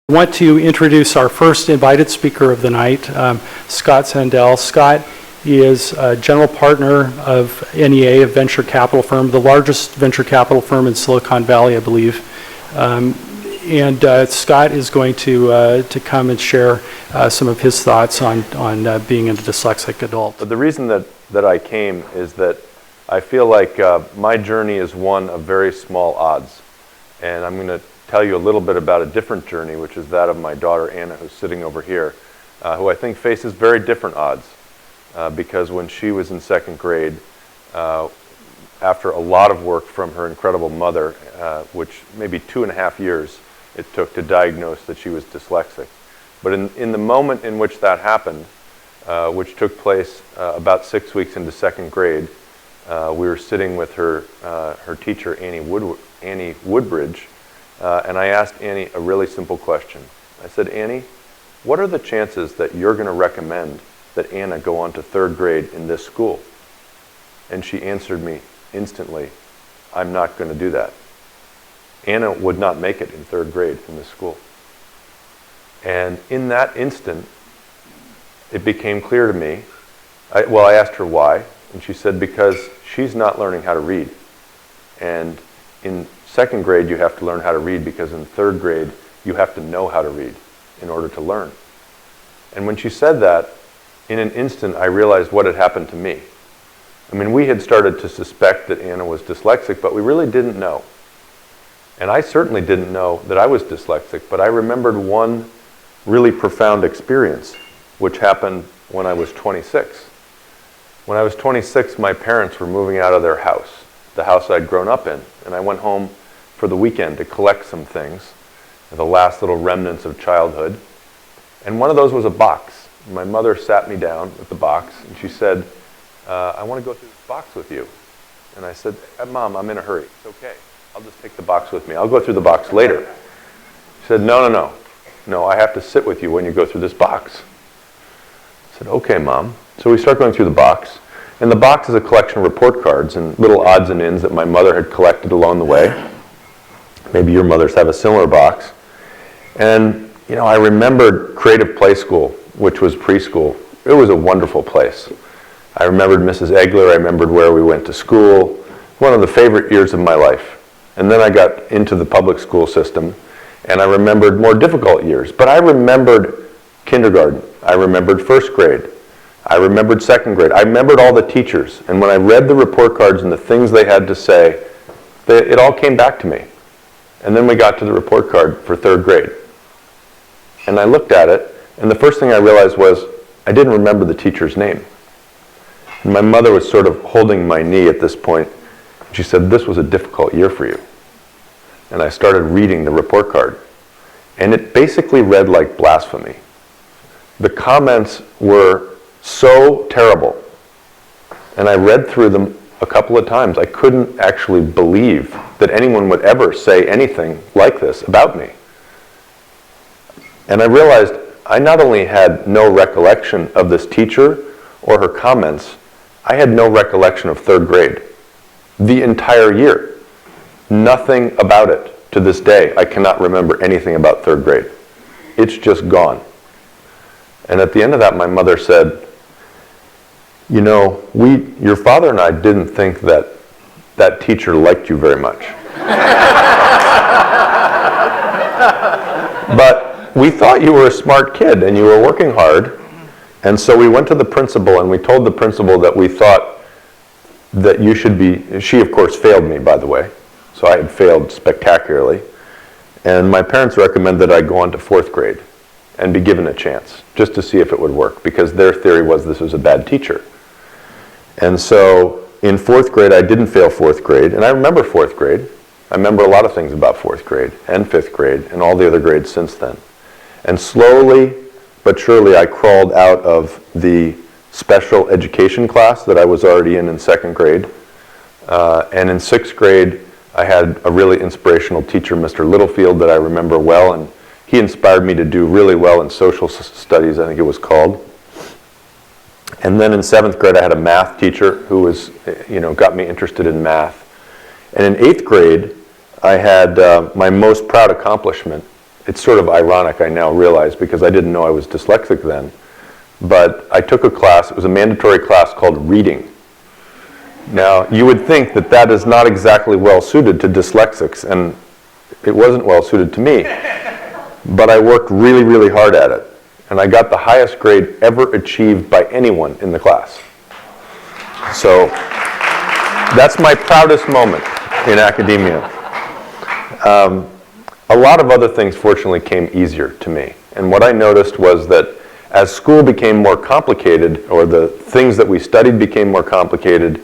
I want to introduce our first invited speaker of the night, Scott Sandell. Scott is a general partner of NEA, a venture capital firm, the largest venture capital firm in Silicon Valley, I believe. Scott is going to come and share some of his thoughts on being a dyslexic adult. But the reason that I came is that I feel like my journey is one of very small odds. And I'm going to tell you a little bit about a different journey, which is that of my daughter Anna, who's sitting over here, who I think faces very different odds. Because when she was in second grade, after a lot of work from her incredible mother, which maybe 2.5 years it took to diagnose that she was dyslexic. But in the moment in which that happened, which took place about 6 weeks into second grade, we were sitting with her teacher, Annie Woodbridge, and I asked Annie a really simple question. I said, Annie, what are the chances that you're going to recommend that Anna go on to third grade in this school? And she answered me instantly, I'm not going to do that. Anna would not make it in third grade in this school. And in that instant, it became clear to me, I asked her why, and she said, because she's not learning how to read. And in second grade, you have to learn how to read because in third grade, you have to know how to read in order to learn. And when she said that, in an instant, I realized what had happened to me. I mean, we had started to suspect that Anna was dyslexic, but we really didn't know. And I certainly didn't know that I was dyslexic, but I remembered one really profound experience, which happened when I was 26. When I was 26, my parents were moving out of their house, the house I'd grown up in, and I went home for the weekend to collect some things, the last little remnants of childhood. And one of those was a box. My mother sat me down with the box, and she said, I want to go through this box with you. And I said, Mom, I'm in a hurry. It's okay. I'll just take the box with me. I'll go through the box later. She said, no. I have to sit with you when you go through this box. I said, okay, Mom. So we start going through the box. And the box is a collection of report cards and little odds and ends that my mother had collected along the way. Maybe your mothers have a similar box. And, I remembered Creative Play School, which was preschool. It was a wonderful place. I remembered Mrs. Egler. I remembered where we went to school. One of the favorite years of my life. And then I got into the public school system, and I remembered more difficult years. But I remembered kindergarten. I remembered first grade. I remembered second grade. I remembered all the teachers. And when I read the report cards and the things they had to say, it all came back to me. And then we got to the report card for third grade. And I looked at it, and the first thing I realized was I didn't remember the teacher's name. And my mother was sort of holding my knee at this point. She said, this was a difficult year for you. And I started reading the report card. And it basically read like blasphemy. The comments were so terrible. And I read through them a couple of times. I couldn't actually believe that anyone would ever say anything like this about me. And I realized I not only had no recollection of this teacher or her comments, I had no recollection of third grade. The entire year. Nothing about it. To this day, I cannot remember anything about third grade. It's just gone. And at the end of that, my mother said, your father and I didn't think that teacher liked you very much. But we thought you were a smart kid and you were working hard. And so we went to the principal and we told the principal that we thought that you should be, she of course failed me, by the way. So I had failed spectacularly. And my parents recommended I go on to fourth grade and be given a chance just to see if it would work, because their theory was this was a bad teacher. And so in fourth grade, I didn't fail fourth grade. And I remember fourth grade. I remember a lot of things about fourth grade and fifth grade and all the other grades since then. And slowly but surely I crawled out of the special education class that I was already in second grade. And in sixth grade, I had a really inspirational teacher, Mr. Littlefield, that I remember well, and he inspired me to do really well in social studies, I think it was called. And then in seventh grade, I had a math teacher who was, got me interested in math. And in eighth grade, I had my most proud accomplishment it's sort of ironic, I now realize, because I didn't know I was dyslexic then. But I took a class, it was a mandatory class called reading. Now, you would think that that is not exactly well suited to dyslexics, and it wasn't well suited to me. But I worked really, really hard at it. And I got the highest grade ever achieved by anyone in the class. So that's my proudest moment in academia. A lot of other things, fortunately, came easier to me. And what I noticed was that as school became more complicated, or the things that we studied became more complicated,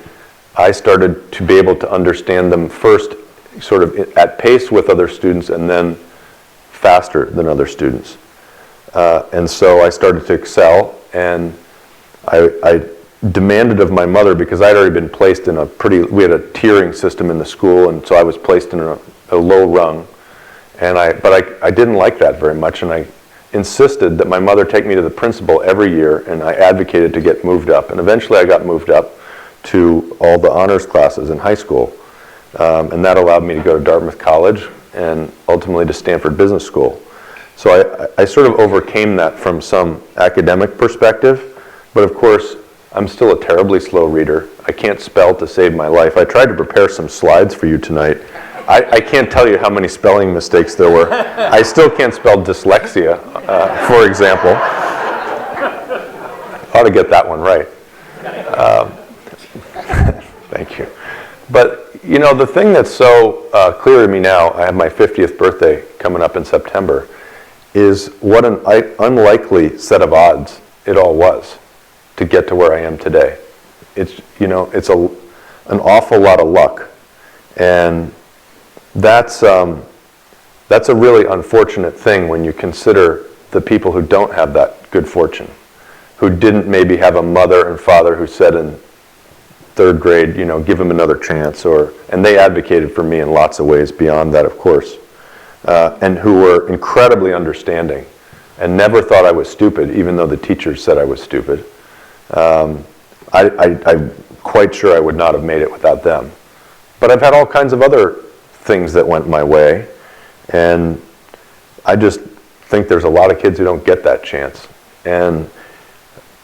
I started to be able to understand them first sort of at pace with other students and then faster than other students. And so I started to excel, and I demanded of my mother, because I'd already been placed in we had a tiering system in the school, and so I was placed in a low rung. But I didn't like that very much, and I insisted that my mother take me to the principal every year, and I advocated to get moved up. And eventually I got moved up to all the honors classes in high school. And that allowed me to go to Dartmouth College and ultimately to Stanford Business School. So I sort of overcame that from some academic perspective, but of course I'm still a terribly slow reader. I can't spell to save my life. I tried to prepare some slides for you tonight. I can't tell you how many spelling mistakes there were. I still can't spell dyslexia, for example. Ought to get that one right. Thank you. But you know, the thing that's so clear to me now, I have my 50th birthday coming up in September, is what an unlikely set of odds it all was to get to where I am today. It's, you know, it's an awful lot of luck. And that's a really unfortunate thing when you consider the people who don't have that good fortune, who didn't maybe have a mother and father who said in third grade, you know, give them another chance, and they advocated for me in lots of ways beyond that, of course, and who were incredibly understanding and never thought I was stupid, even though the teachers said I was stupid. I'm quite sure I would not have made it without them. But I've had all kinds of other things that went my way, and I just think there's a lot of kids who don't get that chance. And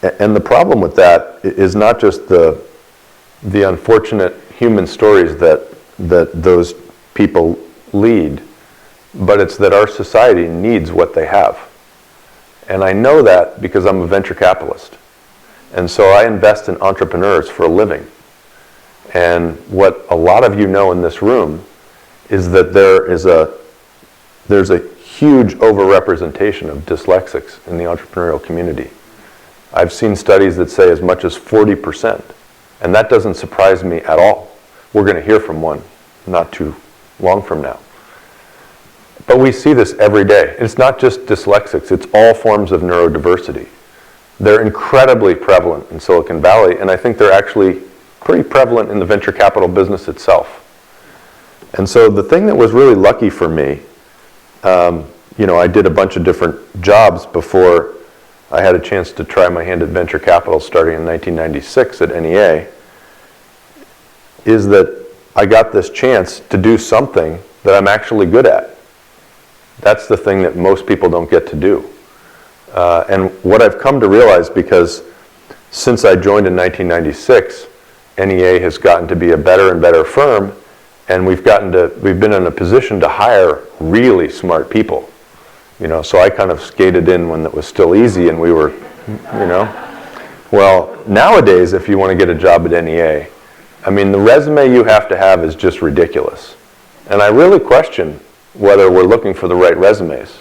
the problem with that is not just the unfortunate human stories that those people lead, but it's that our society needs what they have. And I know that because I'm a venture capitalist. And so I invest in entrepreneurs for a living. And what a lot of you know in this room is that there's a huge overrepresentation of dyslexics in the entrepreneurial community. I've seen studies that say as much as 40%. And that doesn't surprise me at all. We're going to hear from one not too long from now. But we see this every day. It's not just dyslexics, it's all forms of neurodiversity. They're incredibly prevalent in Silicon Valley, and I think they're actually pretty prevalent in the venture capital business itself. And so the thing that was really lucky for me, you know, I did a bunch of different jobs before I had a chance to try my hand at venture capital starting in 1996 at NEA, is that I got this chance to do something that I'm actually good at. That's the thing that most people don't get to do. And what I've come to realize, because since I joined in 1996, NEA has gotten to be a better and better firm, and we've been in a position to hire really smart people. You know, so I kind of skated in when it was still easy, and we were, you know. Well, nowadays, if you want to get a job at NEA, I mean, the resume you have to have is just ridiculous. And I really question whether we're looking for the right resumes.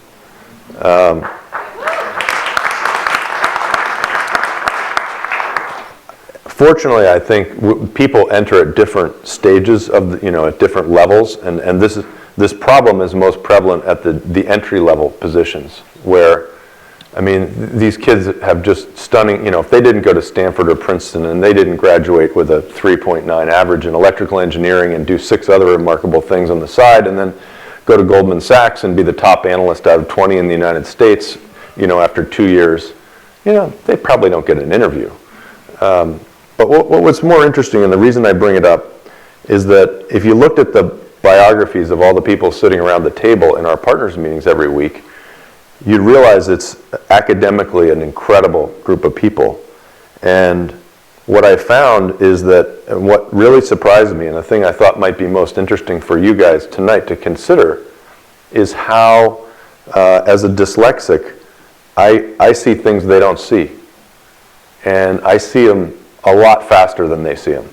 Fortunately, I think people enter at different stages of, you know, at different levels, and this problem is most prevalent at the entry-level positions, where, I mean, these kids have just stunning, you know, if they didn't go to Stanford or Princeton and they didn't graduate with a 3.9 average in electrical engineering and do 6 other remarkable things on the side, and then go to Goldman Sachs and be the top analyst out of 20 in the United States, you know, after 2 years, you know, they probably don't get an interview. But what's more interesting, and the reason I bring it up, is that if you looked at the biographies of all the people sitting around the table in our partners meetings every week, you'd realize it's academically an incredible group of people. And what I found is that, and what really surprised me, and the thing I thought might be most interesting for you guys tonight to consider, is how, as a dyslexic, I see things they don't see. And I see them a lot faster than they see them.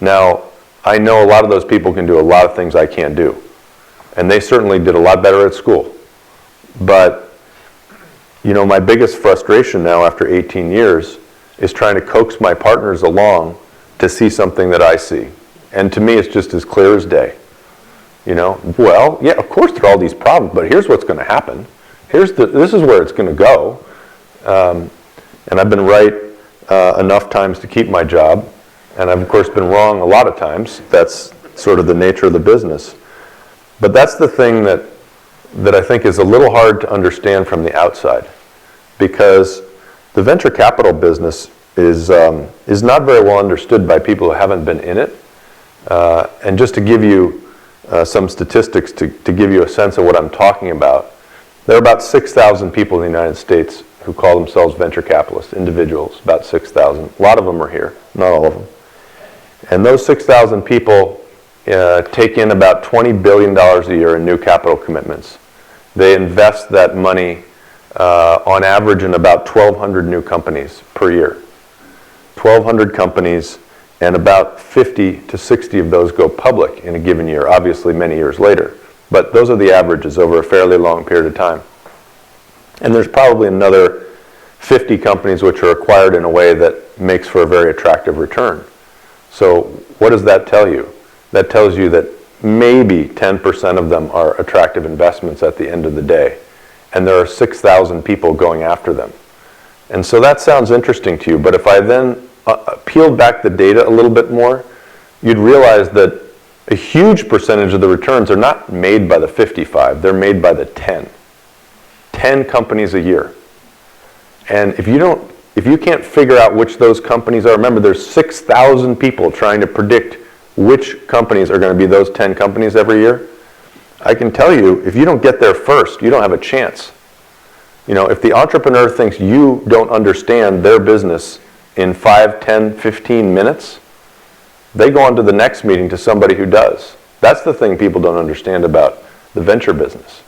Now, I know a lot of those people can do a lot of things I can't do. And they certainly did a lot better at school. But, you know, my biggest frustration now after 18 years is trying to coax my partners along to see something that I see. And to me, it's just as clear as day. You know, well, yeah, of course there are all these problems, but here's what's going to happen. This is where it's going to go. And I've been right enough times to keep my job. And I've, of course, been wrong a lot of times. That's sort of the nature of the business. But that's the thing that I think is a little hard to understand from the outside. Because the venture capital business is not very well understood by people who haven't been in it. And just to give you some statistics to give you a sense of what I'm talking about, there are about 6,000 people in the United States who call themselves venture capitalists, individuals, about 6,000. A lot of them are here, not all of them. And those 6,000 people take in about $20 billion a year in new capital commitments. They invest that money on average in about 1,200 new companies per year. 1,200 companies, and about 50 to 60 of those go public in a given year, obviously many years later. But those are the averages over a fairly long period of time. And there's probably another 50 companies which are acquired in a way that makes for a very attractive return. So what does that tell you? That tells you that maybe 10% of them are attractive investments at the end of the day. And there are 6,000 people going after them. And so that sounds interesting to you, but if I then peeled back the data a little bit more, you'd realize that a huge percentage of the returns are not made by the 55, they're made by the 10. 10 companies a year. And if you can't figure out which those companies are, remember there's 6,000 people trying to predict which companies are going to be those 10 companies every year. I can tell you, if you don't get there first, you don't have a chance. You know, if the entrepreneur thinks you don't understand their business in 5, 10, 15 minutes, they go on to the next meeting to somebody who does. That's the thing people don't understand about the venture business.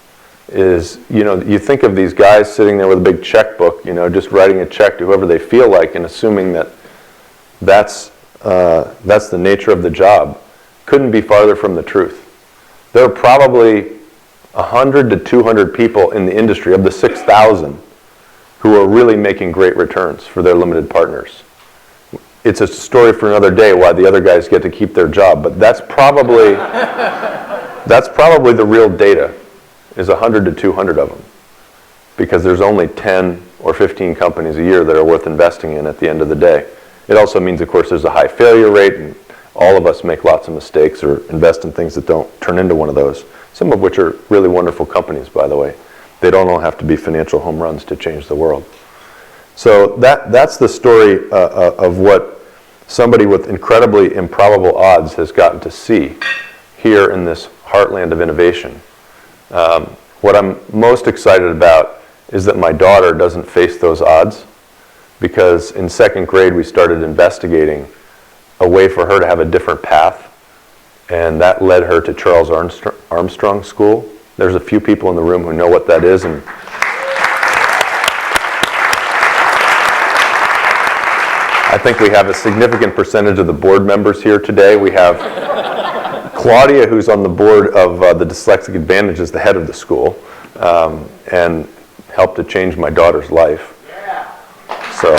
Is, you know, you think of these guys sitting there with a big checkbook, you know, just writing a check to whoever they feel like and assuming that that's the nature of the job. Couldn't be farther from the truth. There are probably 100 to 200 people in the industry of the 6,000 who are really making great returns for their limited partners. It's a story for another day why the other guys get to keep their job, but that's probably the real data, is 100 to 200 of them, because there's only 10 or 15 companies a year that are worth investing in at the end of the day. It also means, of course, there's a high failure rate, and all of us make lots of mistakes or invest in things that don't turn into one of those, some of which are really wonderful companies, by the way. They don't all have to be financial home runs to change the world. So that's the story of what somebody with incredibly improbable odds has gotten to see here in this heartland of innovation. What I'm most excited about is that my daughter doesn't face those odds, because in second grade we started investigating a way for her to have a different path, and that led her to Charles Armstrong School. There's a few people in the room who know what that is, and I think we have a significant percentage of the board members here today. We have Claudia, who's on the board of the Dyslexic Advantage, is the head of the school, and helped to change my daughter's life. So,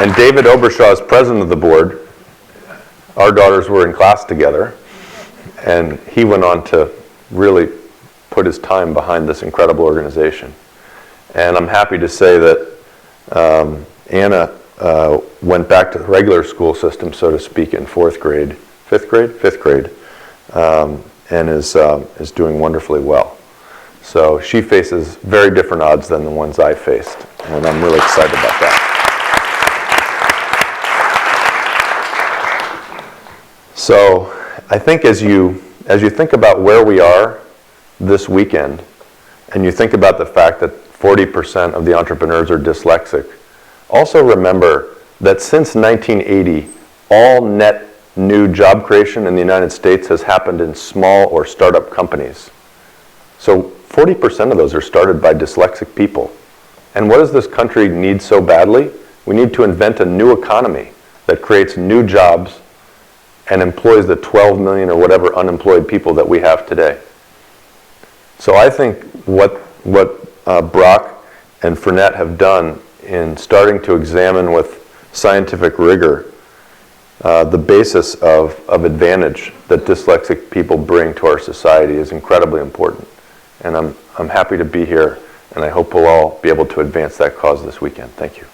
and David Obershaw is president of the board. Our daughters were in class together, and he went on to really put his time behind this incredible organization. And I'm happy to say that Anna went back to the regular school system, so to speak, in fifth grade, and is doing wonderfully well. So she faces very different odds than the ones I faced, and I'm really excited about that. So I think as you think about where we are this weekend, and you think about the fact that 40% of the entrepreneurs are dyslexic, also remember that since 1980, all net new job creation in the United States has happened in small or startup companies. So 40% of those are started by dyslexic people. And what does this country need so badly? We need to invent a new economy that creates new jobs and employs the 12 million or whatever unemployed people that we have today. So I think what Brock and Fernette have done in starting to examine with scientific rigor the basis of advantage that dyslexic people bring to our society is incredibly important. And I'm happy to be here, and I hope we'll all be able to advance that cause this weekend. Thank you.